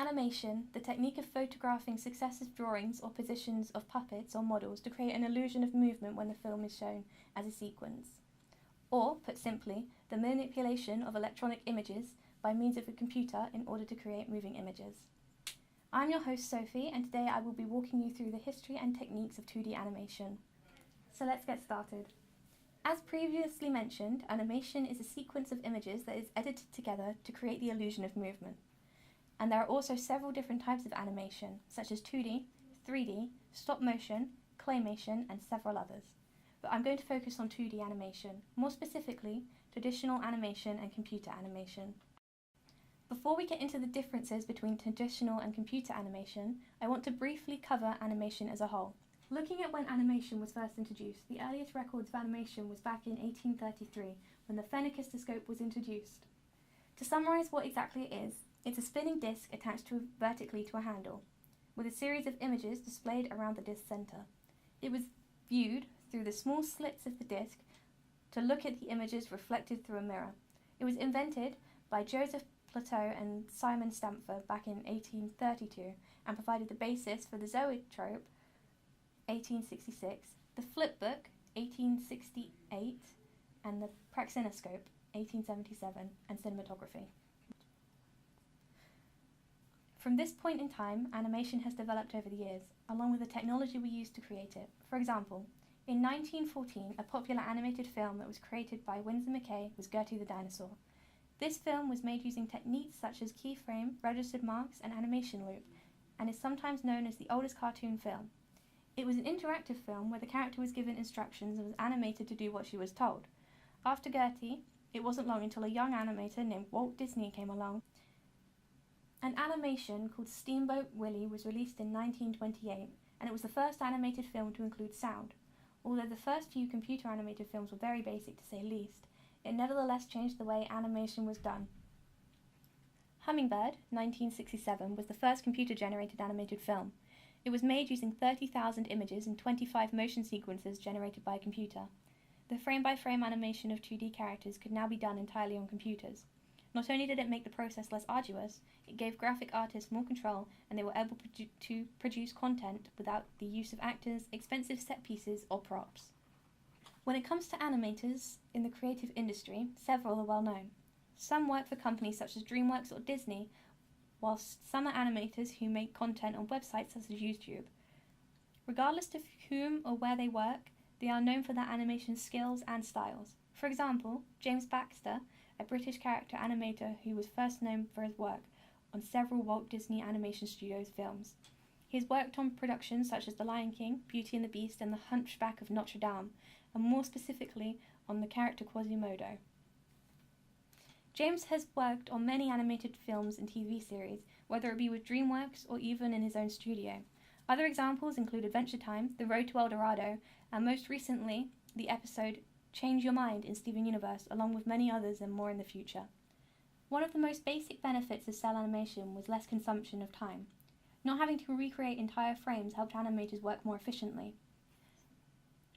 Animation, the technique of photographing successive drawings or positions of puppets or models to create an illusion of movement when the film is shown as a sequence. Or, put simply, the manipulation of electronic images by means of a computer in order to create moving images. I'm your host Sophie, and today I will be walking you through the history and techniques of 2D animation. So let's get started. As previously mentioned, animation is a sequence of images that is edited together to create the illusion of movement. And there are also several different types of animation, such as 2D, 3D, stop motion, claymation, and several others. But I'm going to focus on 2D animation, more specifically, traditional animation and computer animation. Before we get into the differences between traditional and computer animation, I want to briefly cover animation as a whole. Looking at when animation was first introduced, the earliest records of animation was back in 1833, when the phenakistoscope was introduced. To summarise what exactly it is, it's a spinning disc attached vertically to a handle, with a series of images displayed around the disc's centre. It was viewed through the small slits of the disc to look at the images reflected through a mirror. It was invented by Joseph Plateau and Simon Stamfer back in 1832 and provided the basis for the zoetrope, 1866, the flipbook, 1868, and the praxinoscope, 1877, and cinematography. From this point in time, animation has developed over the years, along with the technology we use to create it. For example, in 1914, a popular animated film that was created by Winsor McCay was Gertie the Dinosaur. This film was made using techniques such as keyframe, registered marks, and animation loop, and is sometimes known as the oldest cartoon film. It was an interactive film where the character was given instructions and was animated to do what she was told. After Gertie, it wasn't long until a young animator named Walt Disney came along. An animation called Steamboat Willie was released in 1928, and it was the first animated film to include sound. Although the first few computer animated films were very basic to say least, it nevertheless changed the way animation was done. Humminbird, 1967, was the first computer-generated animated film. It was made using 30,000 images and 25 motion sequences generated by a computer. The frame-by-frame animation of 2D characters could now be done entirely on computers. Not only did it make the process less arduous, it gave graphic artists more control, and they were able to produce content without the use of actors, expensive set pieces, or props. When it comes to animators in the creative industry, several are well known. Some work for companies such as DreamWorks or Disney, whilst some are animators who make content on websites such as YouTube. Regardless of whom or where they work, they are known for their animation skills and styles. For example, James Baxter, a British character animator who was first known for his work on several Walt Disney Animation Studios films. He has worked on productions such as The Lion King, Beauty and the Beast, and The Hunchback of Notre Dame, and more specifically on the character Quasimodo. James has worked on many animated films and TV series, whether it be with DreamWorks or even in his own studio. Other examples include Adventure Time, The Road to El Dorado, and most recently, the episode Change Your Mind in Steven Universe, along with many others and more in the future. One of the most basic benefits of cell animation was less consumption of time. Not having to recreate entire frames helped animators work more efficiently.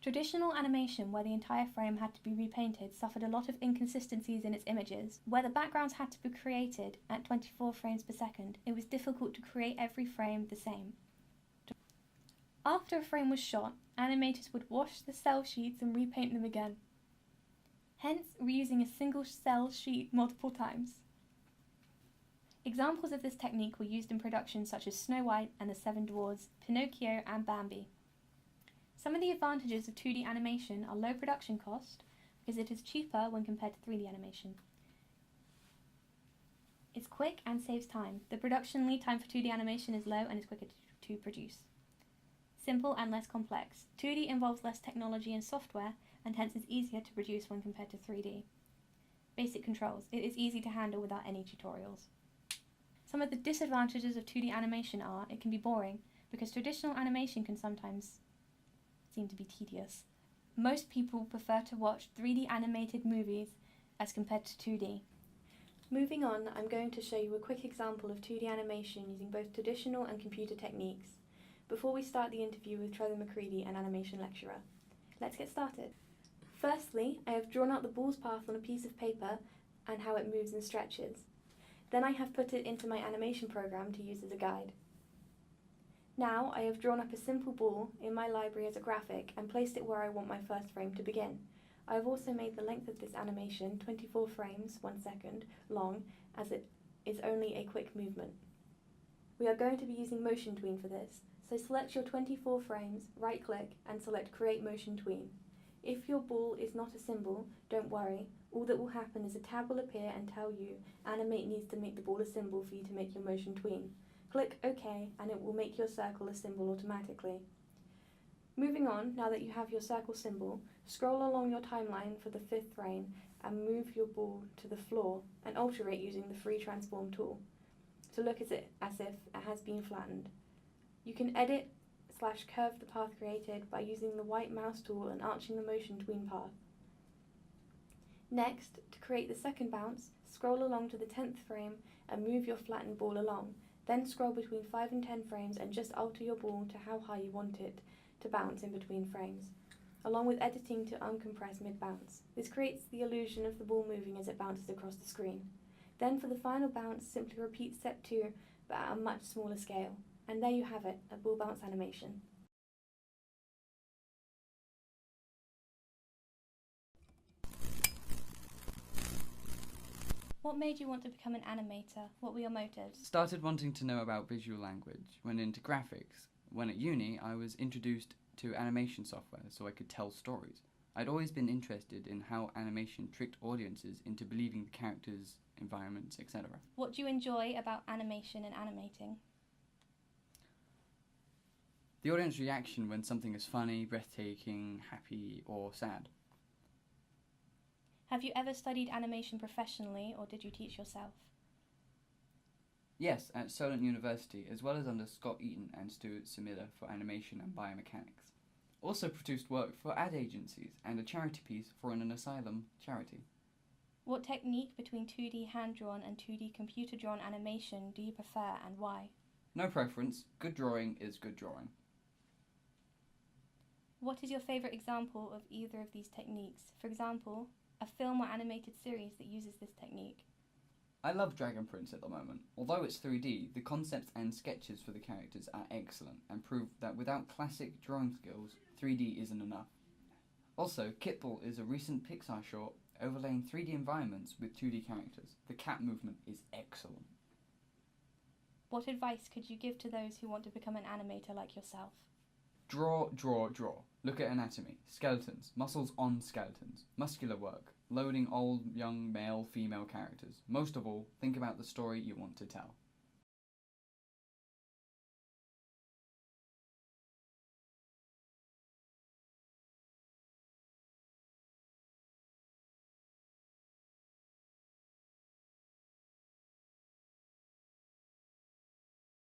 Traditional animation, where the entire frame had to be repainted, suffered a lot of inconsistencies in its images. Where the backgrounds had to be created at 24 frames per second, it was difficult to create every frame the same. After a frame was shot, animators would wash the cell sheets and repaint them again, hence reusing a single cell sheet multiple times. Examples of this technique were used in productions such as Snow White and the Seven Dwarfs, Pinocchio, and Bambi. Some of the advantages of 2D animation are low production cost, because it is cheaper when compared to 3D animation. It's quick and saves time. The production lead time for 2D animation is low and is quicker to produce. Simple and less complex. 2D involves less technology and software, and hence is easier to produce when compared to 3D. Basic controls. It is easy to handle without any tutorials. Some of the disadvantages of 2D animation are it can be boring, because traditional animation can sometimes seem to be tedious. Most people prefer to watch 3D animated movies as compared to 2D. Moving on, I'm going to show you a quick example of 2D animation using both traditional and computer techniques, before we start the interview with Trevor McCready, an animation lecturer. Let's get started. Firstly, I have drawn out the ball's path on a piece of paper and how it moves and stretches. Then I have put it into my animation program to use as a guide. Now I have drawn up a simple ball in my library as a graphic and placed it where I want my first frame to begin. I have also made the length of this animation 24 frames, 1 second, long, as it is only a quick movement. We are going to be using Motion Tween for this, so select your 24 frames, right-click, and select Create Motion Tween. If your ball is not a symbol, don't worry. All that will happen is a tab will appear and tell you Animate needs to make the ball a symbol for you to make your motion tween. Click OK and it will make your circle a symbol automatically. Moving on, now that you have your circle symbol, scroll along your timeline for the 5th frame and move your ball to the floor and alter it using the free transform tool to look as if it has been flattened. You can edit/curve the path created by using the white mouse tool and arching the motion tween path. Next, to create the second bounce, scroll along to the 10th frame and move your flattened ball along. Then scroll between 5 and 10 frames and just alter your ball to how high you want it to bounce in between frames, along with editing to uncompress mid-bounce. This creates the illusion of the ball moving as it bounces across the screen. Then for the final bounce, simply repeat step 2 but at a much smaller scale. And there you have it, a ball bounce animation. What made you want to become an animator? What were your motives? Started wanting to know about visual language, went into graphics. When at uni, I was introduced to animation software so I could tell stories. I'd always been interested in how animation tricked audiences into believing the characters, environments, etc. What do you enjoy about animation and animating? The audience reaction when something is funny, breathtaking, happy, or sad. Have you ever studied animation professionally, or did you teach yourself? Yes, at Solent University, as well as under Scott Eaton and Stuart Samida for animation and biomechanics. Also produced work for ad agencies and a charity piece for an asylum charity. What technique between 2D hand-drawn and 2D computer-drawn animation do you prefer and why? No preference, good drawing is good drawing. What is your favourite example of either of these techniques? For example, a film or animated series that uses this technique. I love Dragon Prince at the moment. Although it's 3D, the concepts and sketches for the characters are excellent and prove that without classic drawing skills, 3D isn't enough. Also, Kitbull is a recent Pixar short overlaying 3D environments with 2D characters. The cat movement is excellent. What advice could you give to those who want to become an animator like yourself? Draw, draw, draw. Look at anatomy, skeletons, muscles on skeletons, muscular work, loading old, young, male, female characters. Most of all, think about the story you want to tell.